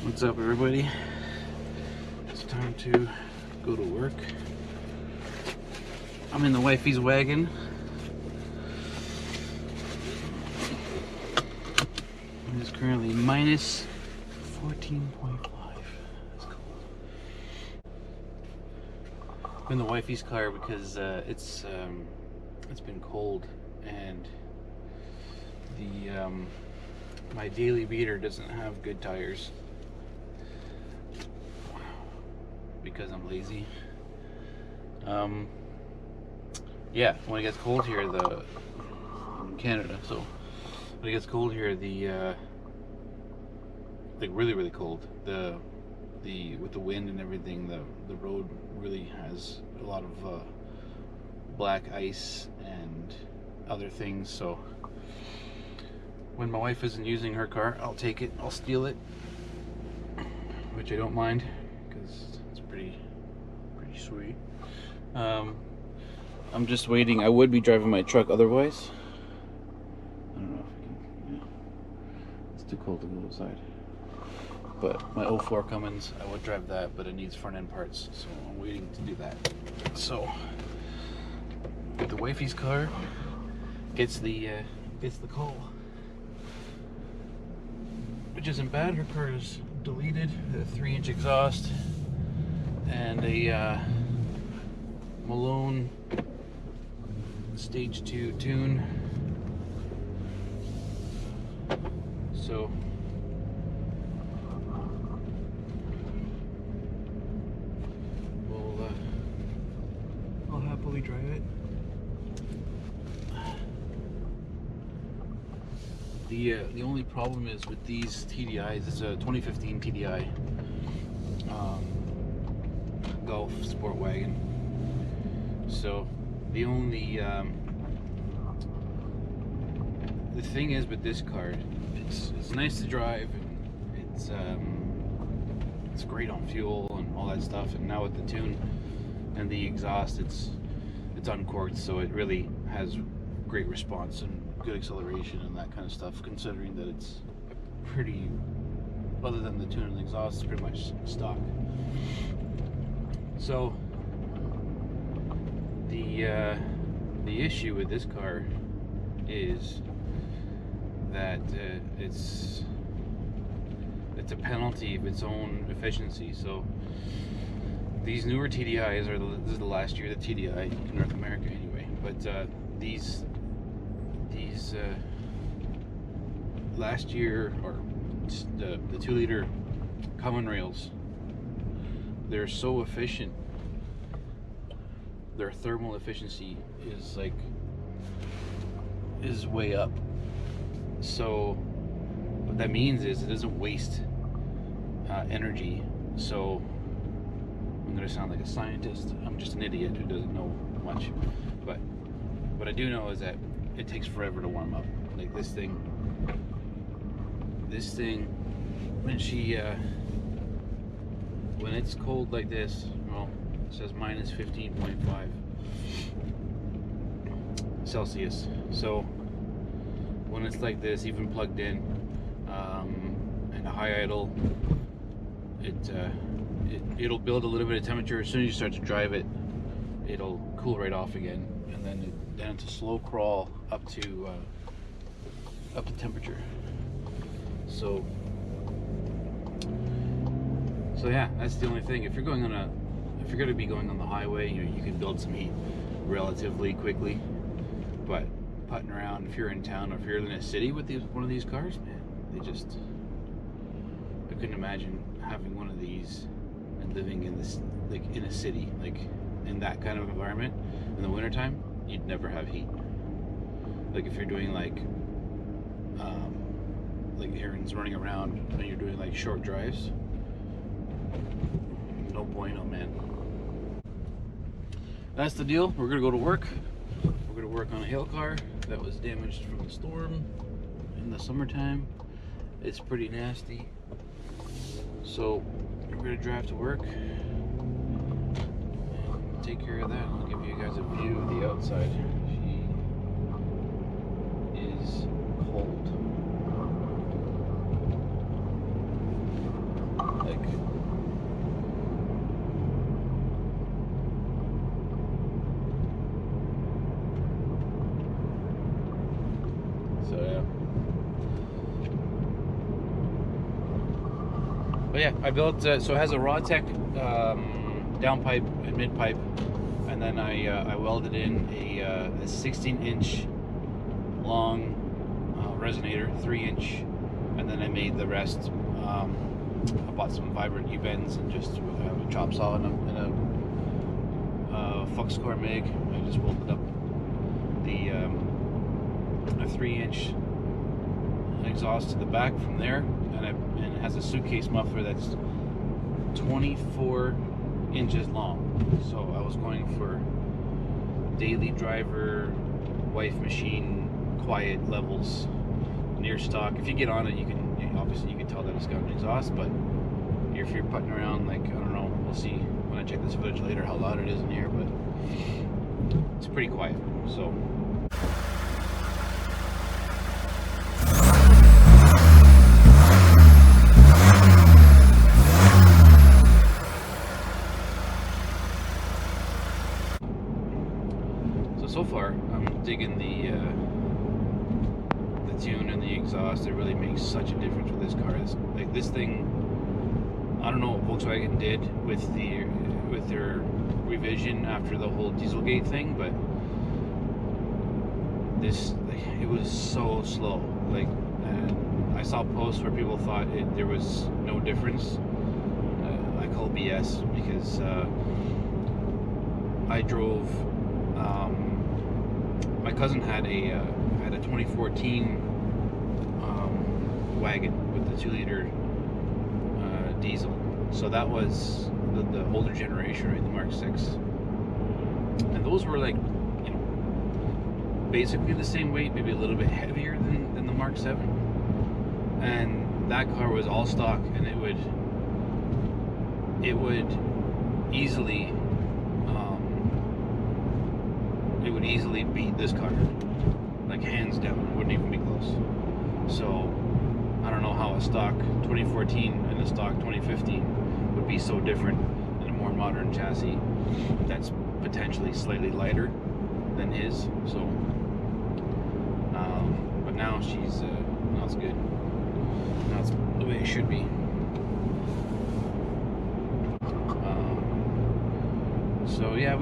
What's up, everybody? It's time to go to work. I'm in the wifey's wagon. It is currently minus 14.5. That's cold. I'm in the wifey's car because it's been cold, and the my daily beater doesn't have good tires. Because I'm lazy. Yeah, when it gets cold here, I'm in Canada, so when it gets cold here, like really cold, with the wind and everything, the road really has a lot of black ice and other things. So when my wife isn't using her car, I'll take it, I'll steal it, which I don't mind, because pretty sweet. I'm just waiting. I would be driving my truck otherwise. I don't know if I can, yeah. It's too cold to go outside. But my 04 Cummins, I would drive that, but it needs front end parts, so I'm waiting to do that. So the wifey's car gets the call, which isn't bad. Her car is deleted, the 3-inch exhaust, and a Malone stage 2 tune. So I'll happily drive it. The only problem is with these TDIs, it's a 2015 TDI Golf Sportwagon. So the only the thing is with this car, it's nice to drive, and it's great on fuel and all that stuff. And now with the tune and the exhaust, it's uncorked, so it really has great response and good acceleration and that kind of stuff. Considering that it's pretty, other than the tune and the exhaust, it's pretty much stock. So the issue with this car is that it's a penalty of its own efficiency. So these newer TDIs this is the last year of the TDI in North America anyway, but these last year, or the 2-liter common rails, they're so efficient. Their thermal efficiency is way up. So what that means is it doesn't waste energy. So I'm gonna sound like a scientist. I'm just an idiot who doesn't know much. But what I do know is that it takes forever to warm up. Like this thing, when it's cold like this, well, it says minus 15.5 Celsius. So when it's like this, even plugged in, and a high idle, it'll build a little bit of temperature. As soon as you start to drive it, it'll cool right off again, and then it's a slow crawl up to temperature. So yeah, that's the only thing. If you're going to be going on the highway, you can build some heat relatively quickly. But putting around, if you're in town or if you're in a city with one of these cars, man, I couldn't imagine having one of these and living in this, like in a city, like in that kind of environment in the wintertime. You'd never have heat. Like if you're doing like errands, running around, and you're doing like short drives, no bueno, man. that's the deal. We're gonna go to work. We're gonna work on a hail car that was damaged from the storm in the summertime. It's pretty nasty. So we're gonna drive to work and take care of that. I'll give you guys a view of the outside. She is cold. Like, so yeah. But yeah, I built, so it has a Rawtech down pipe and mid pipe, and then I welded in a 16-inch long resonator, 3-inch, and then I made the rest. I bought some vibrant U-bends and just have a chop saw and a flux core MIG. I just welded up the a 3-inch exhaust to the back from there, and it has a suitcase muffler that's 24 inches long. So I was going for daily driver, wife machine, quiet levels, near stock. If you get on it, you can obviously you can tell that it's got an exhaust, but if you're putting around, like, I don't know, we'll see when I check this footage later how loud it is in here, but it's pretty quiet. So so far I'm digging the tune and the exhaust. It really makes such a difference with this car. Like this thing, I don't know what Volkswagen did with their revision after the whole Dieselgate thing, but this, like, it was so slow. Like, I saw posts where people thought there was no difference. I call BS, because I drove. My cousin had a 2014 wagon with the 2-liter diesel. So that was the older generation, right? The Mark 6. And those were, like, you know, basically the same weight, maybe a little bit heavier than the Mark 7. And that car was all stock, and it would easily beat this car, like, hands down. It wouldn't even be close. So I don't know how a stock 2014 and a stock 2015 would be so different in a more modern chassis that's potentially slightly lighter than his. So but now she's now it's good. Now it's the way it should be. So yeah,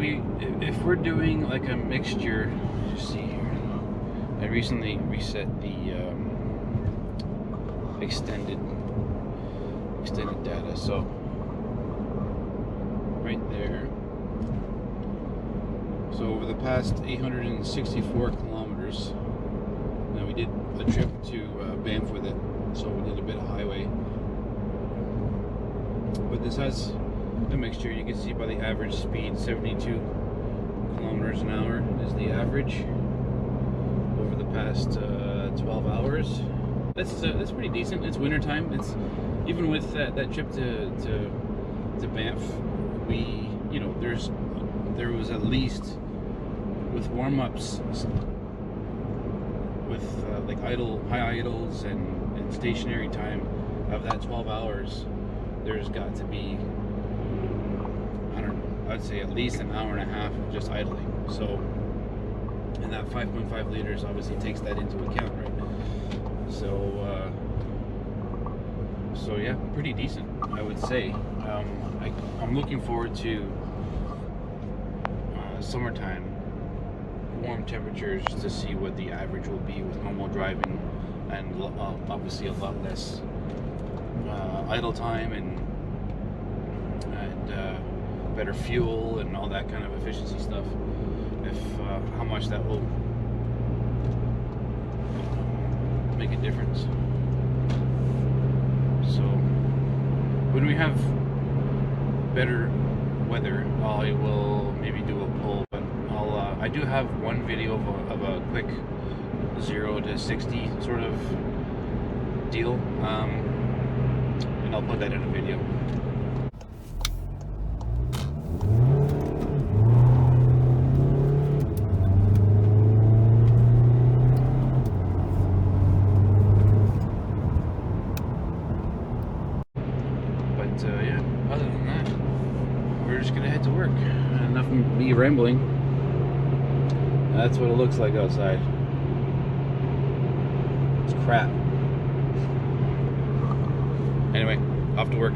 if we're doing like a mixture, just see here. I recently reset the extended data, so right there. So over the past 864 kilometers, now we did a trip to Banff with it, so we did a bit of highway. But this has a mixture. You can see by the average speed, 72 kilometers an hour is the average over the past 12 hours. That's pretty decent. It's winter time. It's even with that trip to Banff, we, you know, there was at least, with warm-ups, with like high idles and stationary time of that 12 hours, there's got to be, I don't know, I'd say at least an hour and a half of just idling. So, and that 5.5 liters obviously takes that into account, right? So yeah, pretty decent, I would say. I'm looking forward to summertime, warm temperatures, to see what the average will be with normal driving, and obviously a lot less idle time and better fuel and all that kind of efficiency stuff. If how much that will make a difference. So when we have better weather, I will maybe do a poll. But I do have one video of a quick 0 to 60 sort of deal, and I'll put that in a video. Yeah, other than that, we're just gonna head to work. Enough of me rambling. That's what it looks like outside. It's crap. Anyway, off to work.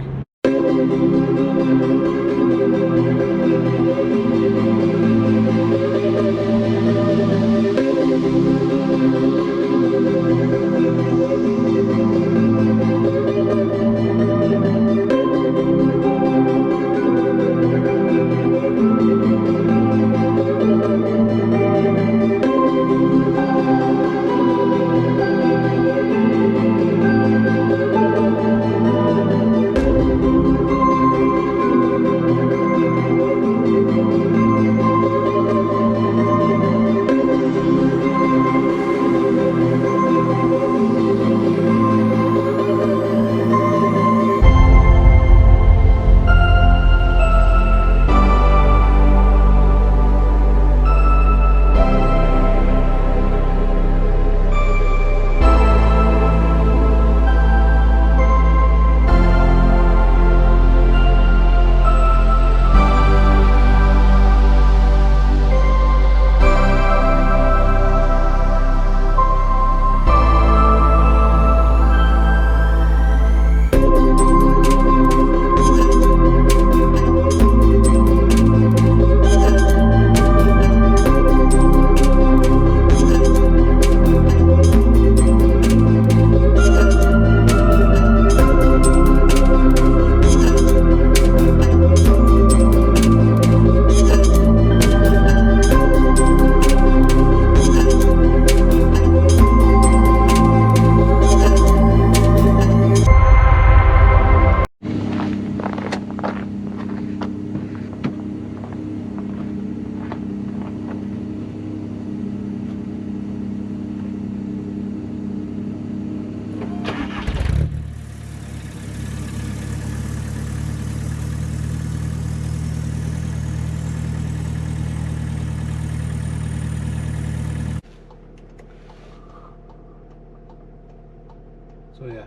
So yeah,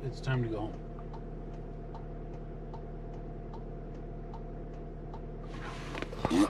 it's time to go home.